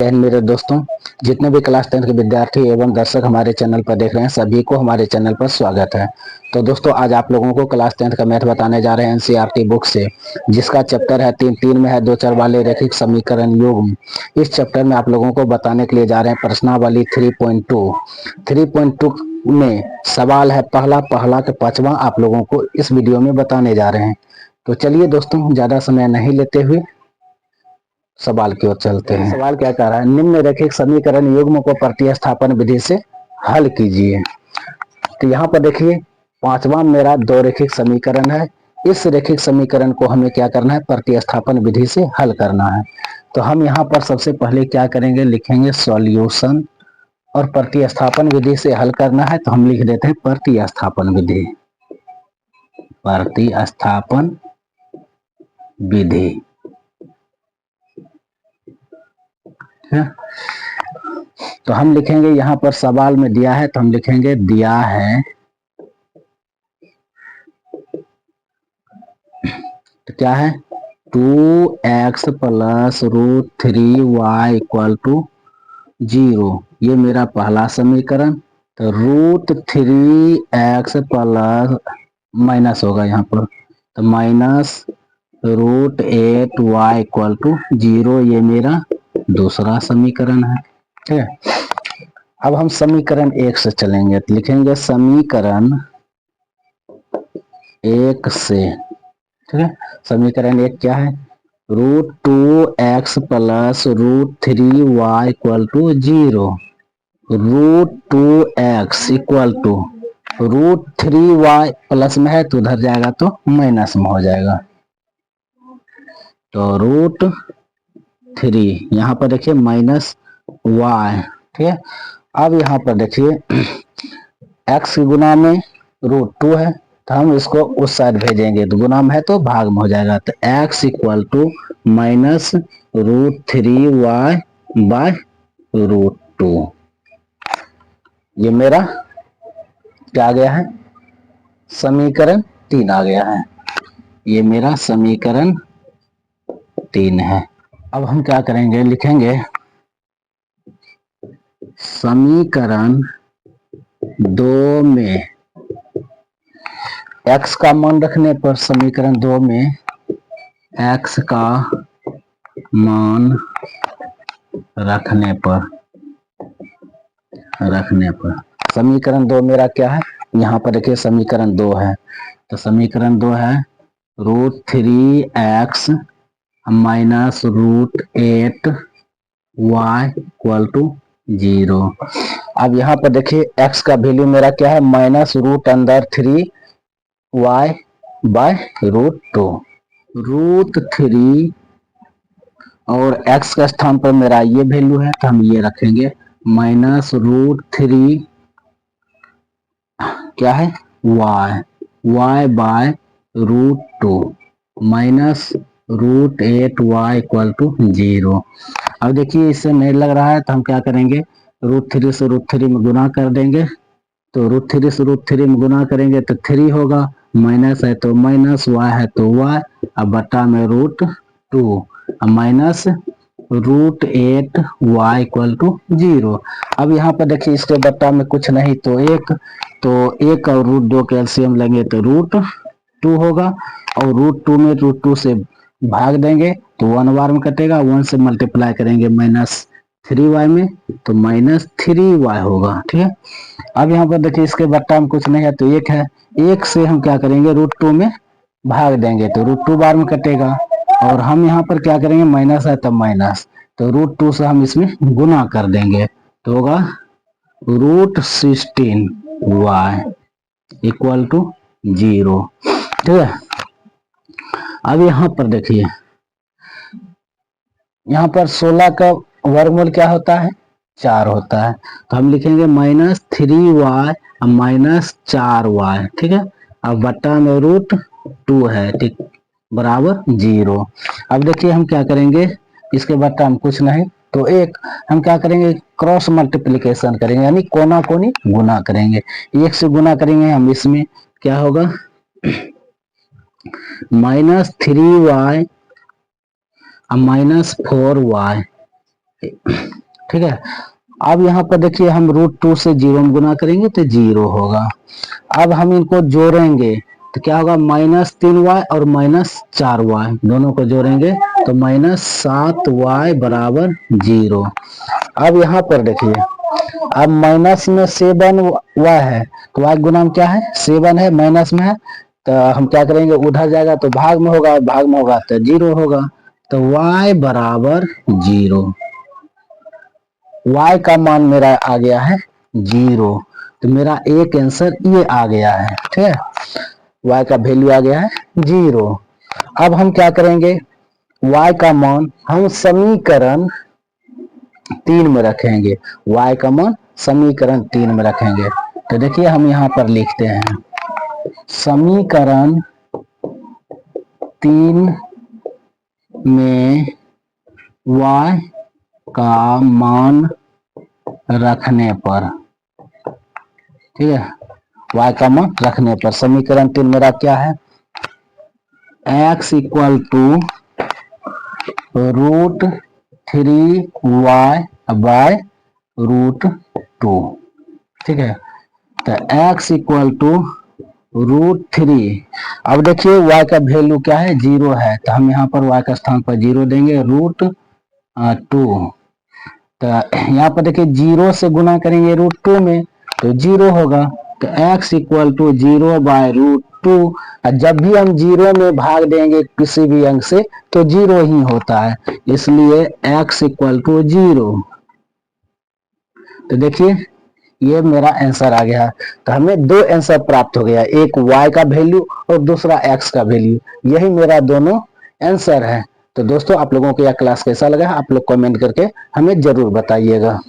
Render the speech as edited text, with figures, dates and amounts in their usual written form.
मेरे दोस्तों, जितने भी क्लास 10 के विद्यार्थी एवं दर्शक हमारे चैनल पर देख रहे हैं, सभी को हमारे चैनल पर स्वागत है। तो दोस्तों, आज आप लोगों को क्लास 10 का मैथ बताने जा रहे हैं एनसीईआरटी बुक से, जिसका चैप्टर है तीन में है, दो चर वाले रैखिक समीकरण युग्म। इस चैप्टर में आप लोगों को बताने के लिए जा रहे हैं प्रश्नावली 3.2 में सवाल है पहला के पांचवा आप लोगों को इस वीडियो में बताने जा रहे हैं। तो चलिए दोस्तों, ज्यादा समय नहीं लेते हुए सवाल की ओर चलते हैं। सवाल क्या कह रहा है, निम्नलिखित समीकरण युग्म को प्रतिस्थापन विधि से हल कीजिए। तो यहाँ पर देखिए, पांचवा मेरा दो रेखिक समीकरण है। इस रेखिक समीकरण को हमें क्या करना है, प्रतिस्थापन विधि से हल करना है। तो हम यहाँ पर सबसे पहले क्या करेंगे, लिखेंगे सॉल्यूशन, और प्रतिस्थापन विधि से हल करना है तो हम लिख देते हैं प्रतिस्थापन विधि। प्रतिस्थापन विधि है। तो हम लिखेंगे, यहाँ पर सवाल में दिया है तो हम लिखेंगे दिया है, तो क्या है 2x plus √3y equal to 0। ये मेरा पहला समीकरण। तो √3x प्लस माइनस होगा यहाँ पर, तो माइनस √8y इक्वल टू 0। ये मेरा दूसरा समीकरण है। ठीक है, अब हम समीकरण 1 से चलेंगे, तो लिखेंगे समीकरण 1 से। ठीक है, समीकरण 1 क्या है, √2x plus √3y equal to 0। √2x equal to √3y plus में है तो उधर जाएगा तो माइनस में हो जाएगा, तो √3 यहाँ पर देखिए माइनस y। ठीक है, अब यहाँ पर देखिए x की गुना में √2 है तो हम इसको उस साइड भेजेंगे, तो गुना में है तो भाग में हो जाएगा, तो x equal to minus √3y by √2। ये मेरा क्या आ गया है, समीकरण 3 आ गया है। ये मेरा समीकरण 3 है। अब हम क्या करेंगे, लिखेंगे समीकरण 2 में x का मान रखने पर, समीकरण 2 में x का मान रखने पर समीकरण 2 मेरा क्या है, यहाँ पर देखिए समीकरण 2 है, तो समीकरण 2 है √3x minus √8y equal to 0। अब यहाँ पर देखिए x का वैल्यू मेरा क्या है, माइनस √3y बाय √2। √3 और x का स्थान पर मेरा ये वैल्यू है तो हम ये रखेंगे, माइनस √3 क्या है y by √2 minus √8y equal to 0। अब देखिए इससे नहीं लग रहा है तो हम क्या करेंगे, √3 से √3 में गुना कर देंगे, तो √3 से √3 में गुना करेंगे तो 3 होगा, माइनस है तो माइनस, y है तो y, अब बटा में √2 माइनस √8y इक्वल टू 0। अब यहाँ पर देखिए इसके बट्टा में कुछ नहीं तो 1, तो 1 और √2 के एलसीएम लेंगे तो √2 होगा, और √2 में √2 से भाग देंगे तो 1 बार में कटेगा, 1 से मल्टीप्लाई करेंगे माइनस 3y में तो माइनस 3y होगा। ठीक है, अब यहाँ पर देखिए इसके बट्टा में कुछ नहीं है तो 1 है, 1 से हम क्या करेंगे, √2 में भाग देंगे तो √2 बार में कटेगा, और हम यहाँ पर क्या करेंगे, माइनस है तब माइनस, तो √2 से हम इसमें गुना कर देंगे तो होगा √16y इक्वल टू 0। ठीक है, अब यहाँ पर देखिए, यहाँ पर 16 का वर्गमूल क्या होता है, 4 होता है, तो हम लिखेंगे माइनस 3y माइनस 4y। ठीक है, अब बट्टा में √2 है, ठीक, बराबर 0। अब देखिए हम क्या करेंगे, इसके बट्टा में कुछ नहीं तो 1, हम क्या करेंगे, क्रॉस मल्टीप्लीकेशन करेंगे, यानी कोना कोनी गुना करेंगे, 1 से गुना करेंगे हम, इसमें क्या होगा माइनस 3y माइनस 4y ठीक है। अब यहाँ पर देखिए हम √2 से 0 में गुना करेंगे तो 0 होगा। अब हम इनको जोड़ेंगे तो क्या होगा, -3y और -4y दोनों को जोड़ेंगे तो -7y बराबर 0। अब यहाँ पर देखिए, अब माइनस में 7y है तो y गुना में क्या है, 7 है, माइनस में है तो हम क्या करेंगे, उधर जाएगा तो भाग में होगा, भाग में होगा तो 0 होगा, तो y बराबर 0। y का मान मेरा आ गया है 0, तो मेरा एक आंसर ये आ गया है। ठीक है, y का वैल्यू आ गया है 0। अब हम क्या करेंगे, y का मान हम समीकरण 3 में रखेंगे, y का मान समीकरण 3 में रखेंगे। तो देखिए हम यहाँ पर लिखते हैं, समीकरण 3 में y का मान रखने पर, ठीक है, y का मान रखने पर समीकरण 3 मेरा क्या है, x equal to √3y by √2। ठीक है, तो x इक्वल टू √3। अब देखिए y का वैल्यू क्या है, 0 है, तो हम यहाँ पर y का स्थान पर 0 देंगे, √2। तो यहाँ पर देखिए 0 से गुना करेंगे √2 में तो 0 होगा, तो x इक्वल टू 0 बाय √2। जब भी हम 0 में भाग देंगे किसी भी अंक से तो 0 ही होता है, इसलिए x इक्वल टू 0। तो देखिए ये मेरा आंसर आ गया। तो हमें दो आंसर प्राप्त हो गया, एक y का वैल्यू और दूसरा x का वैल्यू, यही मेरा दोनों आंसर है। तो दोस्तों आप लोगों को यह क्लास कैसा लगा, आप लोग कमेंट करके हमें जरूर बताइएगा।